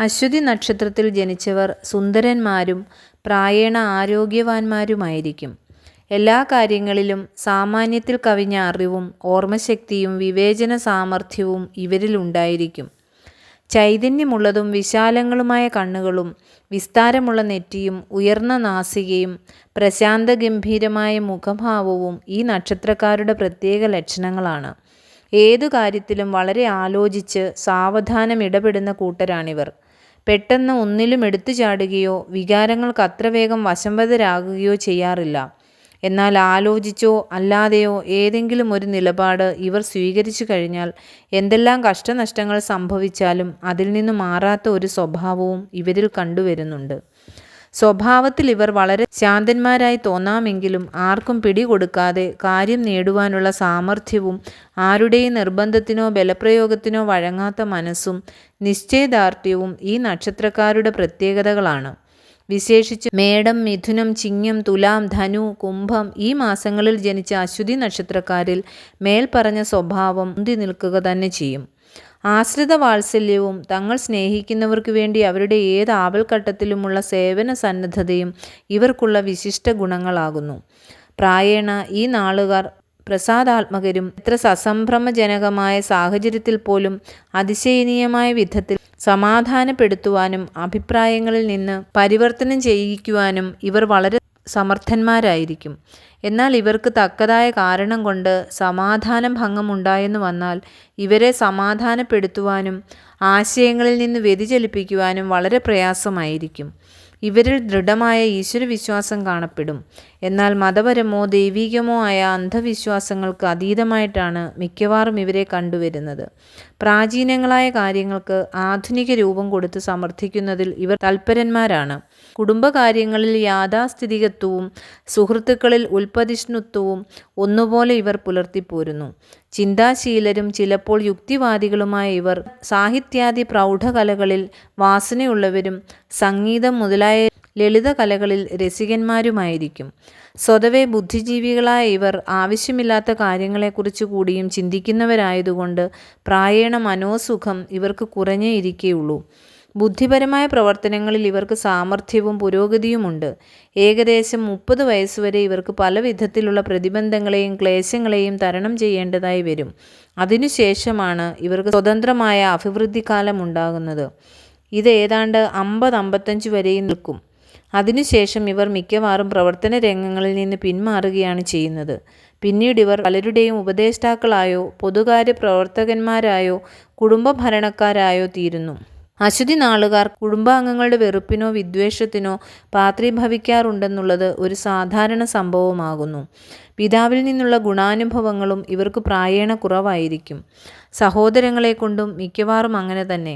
അശ്വതി നക്ഷത്രത്തിൽ ജനിച്ചവർ സുന്ദരന്മാരും പ്രായേണ ആരോഗ്യവാന്മാരുമായിരിക്കും. എല്ലാ കാര്യങ്ങളിലും സാമാന്യത്തിൽ കവിഞ്ഞ അറിവും ഓർമ്മശക്തിയും വിവേചന സാമർഥ്യവും ഇവരിലുണ്ടായിരിക്കും. ചൈതന്യമുള്ളതും വിശാലങ്ങളുമായ കണ്ണുകളും വിസ്താരമുള്ള നെറ്റിയും ഉയർന്ന നാസികയും പ്രശാന്തഗംഭീരമായ മുഖഭാവവും ഈ നക്ഷത്രക്കാരുടെ പ്രത്യേക ലക്ഷണങ്ങളാണ്. ഏതു കാര്യത്തിലും വളരെ ആലോചിച്ച് സാവധാനം ഇടപെടുന്ന കൂട്ടരാണിവർ. പെട്ടെന്ന് ഒന്നിലും എടുത്തു ചാടുകയോ വികാരങ്ങൾക്ക് അത്ര വേഗം വശംവദരാകുകയോ ചെയ്യാറില്ല. എന്നാൽ ആലോചിച്ചോ അല്ലാതെയോ ഏതെങ്കിലും ഒരു നിലപാട് ഇവർ സ്വീകരിച്ചു കഴിഞ്ഞാൽ എന്തെല്ലാം കഷ്ടനഷ്ടങ്ങൾ സംഭവിച്ചാലും അതിൽ നിന്ന് മാറാത്ത ഒരു സ്വഭാവവും ഇവരിൽ കണ്ടുവരുന്നുണ്ട്. സ്വഭാവത്തിൽ ഇവർ വളരെ ശാന്തന്മാരായി തോന്നാമെങ്കിലും ആർക്കും പിടികൊടുക്കാതെ കാര്യം നേടുവാനുള്ള സാമർഥ്യവും ആരുടെയും നിർബന്ധത്തിനോ ബലപ്രയോഗത്തിനോ വഴങ്ങാത്ത മനസ്സും നിശ്ചയദാർഢ്യവും ഈ നക്ഷത്രക്കാരുടെ പ്രത്യേകതകളാണ്. വിശേഷിച്ച് മേടം, മിഥുനം, ചിങ്ങം, തുലാം, ധനു, കുംഭം ഈ മാസങ്ങളിൽ ജനിച്ച അശ്വതി നക്ഷത്രക്കാരിൽ മേൽപ്പറഞ്ഞ സ്വഭാവം മുന്തി നിൽക്കുക തന്നെ ചെയ്യും. ആശ്രിത വാത്സല്യവും തങ്ങൾ സ്നേഹിക്കുന്നവർക്ക് വേണ്ടി അവരുടെ ഏത് ആപൽഘട്ടത്തിലുമുള്ള സേവന സന്നദ്ധതയും ഇവർക്കുള്ള വിശിഷ്ട ഗുണങ്ങളാകുന്നു. പ്രായേണ ഈ നാളുകാർ പ്രസാദാത്മകരും എത്ര സസംഭ്രമജനകമായ സാഹചര്യത്തിൽ പോലും അതിശയനീയമായ വിധത്തിൽ സമാധാനപ്പെടുത്തുവാനും അഭിപ്രായങ്ങളിൽ നിന്ന് പരിവർത്തനം ചെയ്യിക്കുവാനും ഇവർ വളരെ സമർത്ഥന്മാരായിരിക്കും. എന്നാൽ ഇവർക്ക് തക്കതായ കാരണം കൊണ്ട് സമാധാന ഭംഗമുണ്ടായെന്ന് വന്നാൽ ഇവരെ സമാധാനപ്പെടുത്തുവാനും ആശയങ്ങളിൽ നിന്ന് വ്യതിചലിപ്പിക്കുവാനും വളരെ പ്രയാസമായിരിക്കും. ഇവരിൽ ദൃഢമായ ഈശ്വരവിശ്വാസം കാണപ്പെടും. എന്നാൽ മതപരമോ ദൈവികമോ ആയ അന്ധവിശ്വാസങ്ങൾക്ക് അതീതമായിട്ടാണ് മിക്കവാറും ഇവരെ കണ്ടുവരുന്നത്. പ്രാചീനങ്ങളായ കാര്യങ്ങൾക്ക് ആധുനിക രൂപം കൊടുത്ത് സമർത്ഥിക്കുന്നതിൽ ഇവർ തൽപരന്മാരാണ്. കുടുംബകാര്യങ്ങളിൽ യാഥാസ്ഥിതികത്വവും സുഹൃത്തുക്കളിൽ ഉൽപ്പതിഷ്ണുത്വവും ഒന്നുപോലെ ഇവർ പുലർത്തിപ്പോരുന്നു. ചിന്താശീലരും ചിലപ്പോൾ യുക്തിവാദികളുമായ ഇവർ സാഹിത്യാദി പ്രൗഢകലകളിൽ വാസനയുള്ളവരും സംഗീതം മുതലായ ലളിതകലകളിൽ രസികന്മാരുമായിരിക്കും. സ്വതവേ ബുദ്ധിജീവികളായ ഇവർ ആവശ്യമില്ലാത്ത കാര്യങ്ങളെക്കുറിച്ച് കൂടിയും ചിന്തിക്കുന്നവരായതുകൊണ്ട് പ്രായേണ മനോസുഖം ഇവർക്ക് കുറഞ്ഞേ ഇരിക്കുകയുള്ളൂ. ബുദ്ധിപരമായ പ്രവർത്തനങ്ങളിൽ ഇവർക്ക് സാമർഥ്യവും പുരോഗതിയുമുണ്ട്. ഏകദേശം 30 വയസ്സുവരെ ഇവർക്ക് പല വിധത്തിലുള്ള പ്രതിബന്ധങ്ങളെയും ക്ലേശങ്ങളെയും തരണം ചെയ്യേണ്ടതായി വരും. അതിനുശേഷമാണ് ഇവർക്ക് സ്വതന്ത്രമായ അഭിവൃദ്ധിക്കാലം ഉണ്ടാകുന്നത്. ഇത് ഏതാണ്ട് 50-55 വരെയും നിൽക്കും. അതിനുശേഷം ഇവർ മിക്കവാറും പ്രവർത്തന രംഗങ്ങളിൽ നിന്ന് പിന്മാറുകയാണ് ചെയ്യുന്നത്. പിന്നീട് ഇവർ പലരുടെയും ഉപദേഷ്ടാക്കളായോ പൊതുകാര്യ പ്രവർത്തകന്മാരായോ കുടുംബ ഭരണക്കാരായോ തീരുന്നു. അശ്വതി നാളുകാർ കുടുംബാംഗങ്ങളുടെ വെറുപ്പിനോ വിദ്വേഷത്തിനോ പാത്രീഭവിക്കാറുണ്ടെന്നുള്ളത് ഒരു സാധാരണ സംഭവമാകുന്നു. പിതാവിൽ നിന്നുള്ള ഗുണാനുഭവങ്ങളും ഇവർക്ക് പ്രായേണ കുറവായിരിക്കും. സഹോദരങ്ങളെ കൊണ്ടും മിക്കവാറും അങ്ങനെ തന്നെ.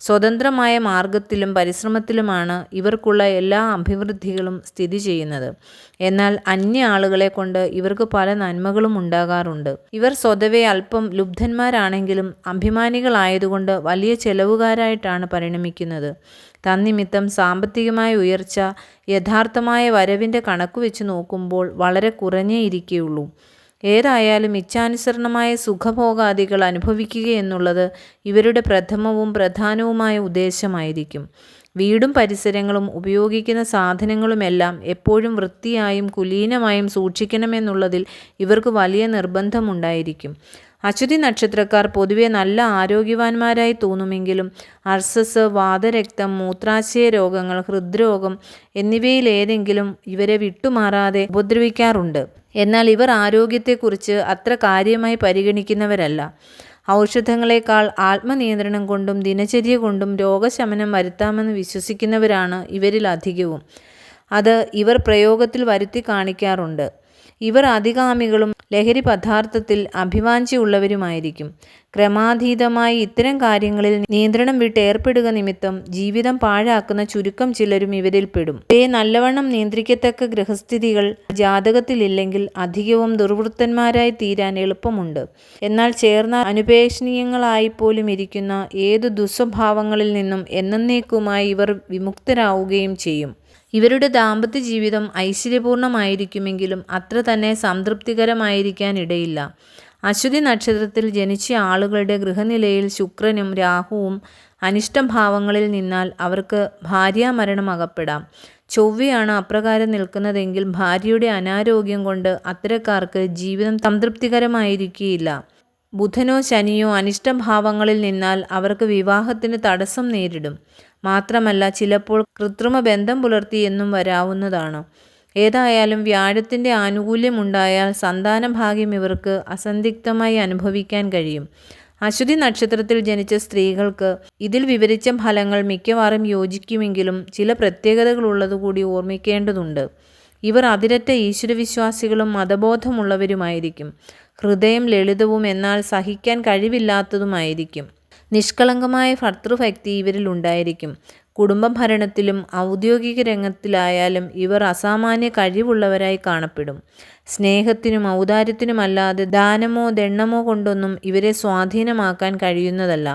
സ്വതന്ത്രമായ മാർഗത്തിലും പരിശ്രമത്തിലുമാണ് ഇവർക്കുള്ള എല്ലാ അഭിവൃദ്ധികളും സ്ഥിതി ചെയ്യുന്നത്. എന്നാൽ അന്യ ആളുകളെ കൊണ്ട് ഇവർക്ക് പല നന്മകളും ഉണ്ടാകാറുണ്ട്. ഇവർ സ്വതവേ അല്പം ലുബ്ധന്മാരാണെങ്കിലും അഭിമാനികളായതുകൊണ്ട് വലിയ ചെലവുകാരായിട്ടാണ് പരിണമിക്കുന്നത്. തന്നിമിത്തം സാമ്പത്തികമായ ഉയർച്ച യഥാർത്ഥമായ വരവിൻ്റെ കണക്കു വെച്ച് നോക്കുമ്പോൾ വളരെ കുറഞ്ഞേ ഇരിക്കുകയുള്ളൂ. ഏതായാലും ഇച്ഛാനുസരണമായ സുഖഭോഗാദികൾ അനുഭവിക്കുക എന്നുള്ളത് ഇവരുടെ പ്രഥമവും പ്രധാനവുമായ ഉദ്ദേശമായിരിക്കും. വീടും പരിസരങ്ങളും ഉപയോഗിക്കുന്ന സാധനങ്ങളുമെല്ലാം എപ്പോഴും വൃത്തിയായും കുലീനമായും സൂക്ഷിക്കണമെന്നുള്ളതിൽ ഇവർക്ക് വലിയ നിർബന്ധമുണ്ടായിരിക്കും. അശ്വതി നക്ഷത്രക്കാർ പൊതുവെ നല്ല ആരോഗ്യവാന്മാരായി തോന്നുമെങ്കിലും അർസസ്, വാതരക്തം, മൂത്രാശയ രോഗങ്ങൾ, ഹൃദ്രോഗം എന്നിവയിലേതെങ്കിലും ഇവരെ വിട്ടുമാറാതെ ഉപദ്രവിക്കാറുണ്ട്. എന്നാൽ ഇവർ ആരോഗ്യത്തെക്കുറിച്ച് അത്ര കാര്യമായി പരിഗണിക്കുന്നവരല്ല. ഔഷധങ്ങളെക്കാൾ ആത്മനിയന്ത്രണം കൊണ്ടും ദിനചര്യ കൊണ്ടും രോഗശമനം വരുത്താമെന്ന് വിശ്വസിക്കുന്നവരാണ് ഇവരിൽ അധികവും. അത് ഇവർ പ്രയോഗത്തിൽ വരുത്തി കാണിക്കാറുണ്ട്. ഇവർ അധികാമികളും ലഹരി പദാർത്ഥത്തിൽ അഭിവാഞ്ചയുള്ളവരുമായിരിക്കും. ക്രമാതീതമായി ഇത്തരം കാര്യങ്ങളിൽ നിയന്ത്രണം വിട്ട് ഏർപ്പെടുക നിമിത്തം ജീവിതം പാഴാക്കുന്ന ചുരുക്കം ചിലരും ഇവരിൽപ്പെടും. ഇവയെ നല്ലവണ്ണം നിയന്ത്രിക്കത്തക്ക ഗ്രഹസ്ഥിതികൾ ജാതകത്തിലില്ലെങ്കിൽ അധികവും ദുർവൃത്തന്മാരായി തീരാൻ എളുപ്പമുണ്ട്. എന്നാൽ ചേർന്ന അനുപേക്ഷണീയങ്ങളായിപ്പോലും ഇരിക്കുന്ന ഏതു ദുസ്വഭാവങ്ങളിൽ നിന്നും എന്നേക്കുമായി ഇവർ വിമുക്തരാവുകയും ചെയ്യും. ഇവരുടെ ദാമ്പത്യ ജീവിതം ഐശ്വര്യപൂർണമായിരിക്കുമെങ്കിലും അത്ര തന്നെ സംതൃപ്തികരമായിരിക്കാൻ ഇടയില്ല. അശ്വതി നക്ഷത്രത്തിൽ ജനിച്ച ആളുകളുടെ ഗൃഹനിലയിൽ ശുക്രനും രാഹുവും അനിഷ്ടം ഭാവങ്ങളിൽ നിന്നാൽ അവർക്ക് ഭാര്യാമരണം അകപ്പെടാം. ചൊവ്വയാണ് അപ്രകാരം നിൽക്കുന്നതെങ്കിൽ ഭാര്യയുടെ അനാരോഗ്യം കൊണ്ട് അത്തരക്കാർക്ക് ജീവിതം സംതൃപ്തികരമായിരിക്കുകയില്ല. ബുധനോ ശനിയോ അനിഷ്ടഭാവങ്ങളിൽ നിന്നാൽ അവർക്ക് വിവാഹത്തിന് തടസ്സം നേരിടും. മാത്രമല്ല ചിലപ്പോൾ കൃത്രിമ ബന്ധം പുലർത്തി എന്നും വരാവുന്നതാണ്. ഏതായാലും വ്യാഴത്തിൻ്റെ ആനുകൂല്യമുണ്ടായാൽ സന്താനഭാഗ്യം ഇവർക്ക് അസന്ദിഗ്ധമായി അനുഭവിക്കാൻ കഴിയും. അശ്വതി നക്ഷത്രത്തിൽ ജനിച്ച സ്ത്രീകൾക്ക് ഇതിൽ വിവരിച്ച ഫലങ്ങൾ മിക്കവാറും യോജിക്കുമെങ്കിലും ചില പ്രത്യേകതകളുള്ളതുകൂടി ഓർമ്മിക്കേണ്ടതുണ്ട്. ഇവർ അതിരറ്റ ഈശ്വരവിശ്വാസികളും മതബോധമുള്ളവരുമായിരിക്കും. ഹൃദയം ലളിതവും എന്നാൽ സഹിക്കാൻ കഴിവില്ലാത്തതുമായിരിക്കും. നിഷ്കളങ്കമായ ഭർതൃഭക്തി ഇവരിൽ ഉണ്ടായിരിക്കും. കുടുംബഭരണത്തിലും ഔദ്യോഗിക രംഗത്തിലായാലും ഇവർ അസാമാന്യ കഴിവുള്ളവരായി കാണപ്പെടും. സ്നേഹത്തിനും ഔദാര്യത്തിനുമല്ലാതെ ദാനമോ ദണ്ഡമോ കൊണ്ടൊന്നും ഇവരെ സ്വാധീനമാക്കാൻ കഴിയുന്നതല്ല.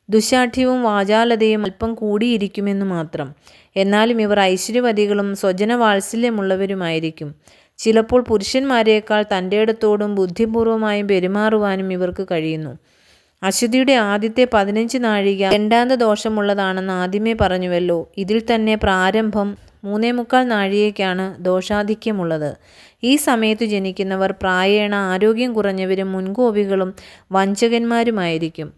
ദുശാഠ്യവും വാചാലതയും അല്പം കൂടിയിരിക്കുമെന്ന് മാത്രം. എന്നാലും ഇവർ ഐശ്വര്യവതികളും സ്വജനവാത്സല്യമുള്ളവരുമായിരിക്കും. ചിലപ്പോൾ പുരുഷന്മാരേക്കാൾ തൻ്റെയിടത്തോടും ബുദ്ധിപൂർവമായും പെരുമാറുവാനും ഇവർക്ക് കഴിയുന്നു. അശ്വതിയുടെ ആദ്യത്തെ 15 നാഴിക ഗണ്ടാന്ത ദോഷമുള്ളതാണെന്ന് ആദ്യമേ പറഞ്ഞുവല്ലോ. ഇതിൽ തന്നെ പ്രാരംഭം 3.25 നാഴികയ്ക്കാണ് ദോഷാധിക്യമുള്ളത്. ഈ സമയത്തു ജനിക്കുന്നവർ പ്രായേണ ആരോഗ്യം കുറഞ്ഞവരും മുൻകോപികളും വഞ്ചകന്മാരുമായിരിക്കും.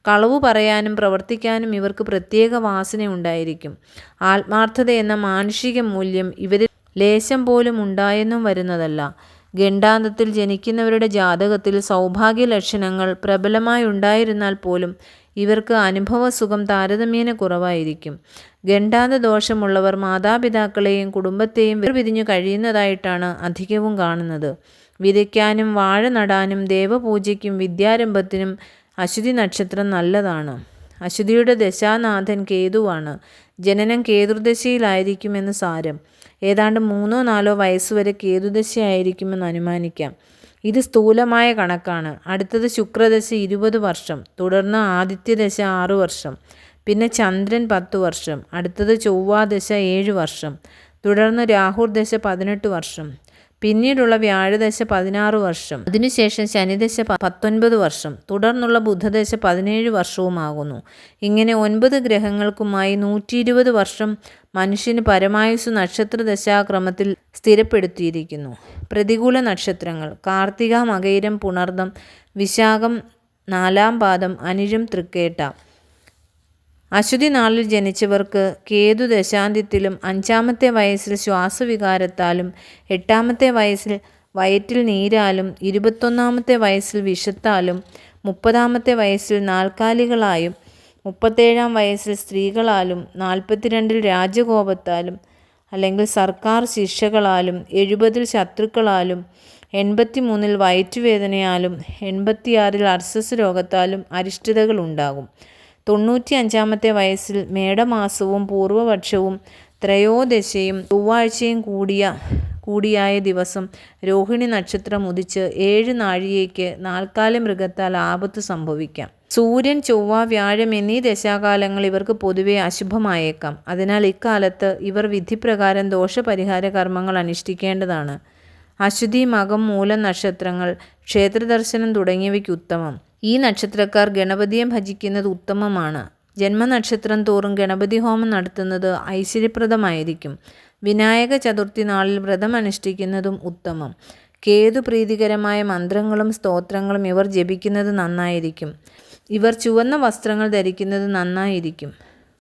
കളവു പറയാനും പ്രവർത്തിക്കാനും ഇവർക്ക് പ്രത്യേക വാസന ഉണ്ടായിരിക്കും. ആത്മാർത്ഥത എന്ന മാനുഷിക മൂല്യം ഇവരിൽ ലേശം പോലും ഉണ്ടായെന്നും വരുന്നതല്ല. ഗണ്ടാന്തത്തിൽ ജനിക്കുന്നവരുടെ ജാതകത്തിൽ സൗഭാഗ്യ ലക്ഷണങ്ങൾ പ്രബലമായി ഉണ്ടായിരുന്നാൽ പോലും ഇവർക്ക് അനുഭവസുഖം താരതമ്യേന കുറവായിരിക്കും. ഗണ്ടാന്ത ദോഷമുള്ളവർ മാതാപിതാക്കളെയും കുടുംബത്തെയും വേർപിരിഞ്ഞു കഴിയുന്നതായിട്ടാണ് അധികവും കാണുന്നത്. വിതയ്ക്കാനും വാഴ നടാനും ദേവപൂജയ്ക്കും വിദ്യാരംഭത്തിനും അശ്വതി നക്ഷത്രം നല്ലതാണ്. അശ്വതിയുടെ ദശാനാഥൻ കേതുവാണ്. ജനനം കേതുർദശയിലായിരിക്കുമെന്ന് സാരം. ഏതാണ്ട് 3-4 വയസ്സുവരെ കേതുദശയായിരിക്കുമെന്ന് അനുമാനിക്കാം. ഇത് സ്ഥൂലമായ കണക്കാണ്. അടുത്തത് ശുക്രദശ 20 വർഷം, തുടർന്ന് ആദിത്യദശ 6 വർഷം, പിന്നെ ചന്ദ്രൻ 10 വർഷം, അടുത്തത് ചൊവ്വാദശ 7 വർഷം, തുടർന്ന് രാഹുർദശ 18 വർഷം, പിന്നീടുള്ള വ്യാഴദശ 16 വർഷം, അതിനുശേഷം ശനിദശ 19 വർഷം, തുടർന്നുള്ള ബുധദശ 17 വർഷവുമാകുന്നു. ഇങ്ങനെ 9 ഗ്രഹങ്ങൾക്കുമായി 120 വർഷം മനുഷ്യന് പരമായുസ് നക്ഷത്രദശാക്രമത്തിൽ സ്ഥിരപ്പെടുത്തിയിരിക്കുന്നു. പ്രതികൂല നക്ഷത്രങ്ങൾ: കാർത്തിക, മകയിരം, പുണർദം, വിശാഖം, 4-ാം പാദം, അനിഴം, തൃക്കേട്ട. അശ്വതി നാളിൽ ജനിച്ചവർക്ക് കേതു ദശാന്ത്യത്തിലും 5-ാമത്തെ വയസ്സിൽ ശ്വാസവികാരത്താലും 8-ാമത്തെ വയസ്സിൽ വയറ്റിൽ നീരാലും 21-ാമത്തെ വയസ്സിൽ വിഷത്താലും 30-ാമത്തെ വയസ്സിൽ നാൽക്കാലികളായും 37-ാം വയസ്സിൽ സ്ത്രീകളാലും 42-ൽ രാജകോപത്താലും അല്ലെങ്കിൽ സർക്കാർ ശിക്ഷകളാലും 70-ൽ ശത്രുക്കളാലും 83-ൽ വയറ്റുവേദനയാലും 86-ൽ അർസസ് രോഗത്താലും അരിഷ്ടതകൾ ഉണ്ടാകും. 95-ാമത്തെ വയസ്സിൽ മേടമാസവും പൂർവപക്ഷവും ത്രയോദശയും ചൊവ്വാഴ്ചയും കൂടിയായ ദിവസം രോഹിണി നക്ഷത്രം ഉദിച്ച് 7 നാഴികയ്ക്ക് നാൽക്കാലി മൃഗത്താൽ ആപത്ത് സംഭവിക്കാം. സൂര്യൻ, ചൊവ്വ, വ്യാഴം എന്നീ ദശാകാലങ്ങൾ ഇവർക്ക് പൊതുവെ അശുഭമായേക്കാം. അതിനാൽ ഇക്കാലത്ത് ഇവർ വിധിപ്രകാരം ദോഷപരിഹാര കർമ്മങ്ങൾ അനുഷ്ഠിക്കേണ്ടതാണ്. അശ്വതി, മകം, മൂലം നക്ഷത്രങ്ങൾ ക്ഷേത്രദർശനം തുടങ്ങിയവയ്ക്ക് ഉത്തമം. ഈ നക്ഷത്രക്കാർ ഗണപതിയെ ഭജിക്കുന്നത് ഉത്തമമാണ്. ജന്മനക്ഷത്രം തോറും ഗണപതി ഹോമം നടത്തുന്നത് ഐശ്വര്യപ്രദമായിരിക്കും. വിനായക ചതുർത്ഥി നാളിൽ വ്രതം അനുഷ്ഠിക്കുന്നതും ഉത്തമം. കേതു പ്രീതികരമായ മന്ത്രങ്ങളും സ്തോത്രങ്ങളും ഇവർ ജപിക്കുന്നത് നന്നായിരിക്കും. ഇവർ ചുവന്ന വസ്ത്രങ്ങൾ ധരിക്കുന്നത് നന്നായിരിക്കും.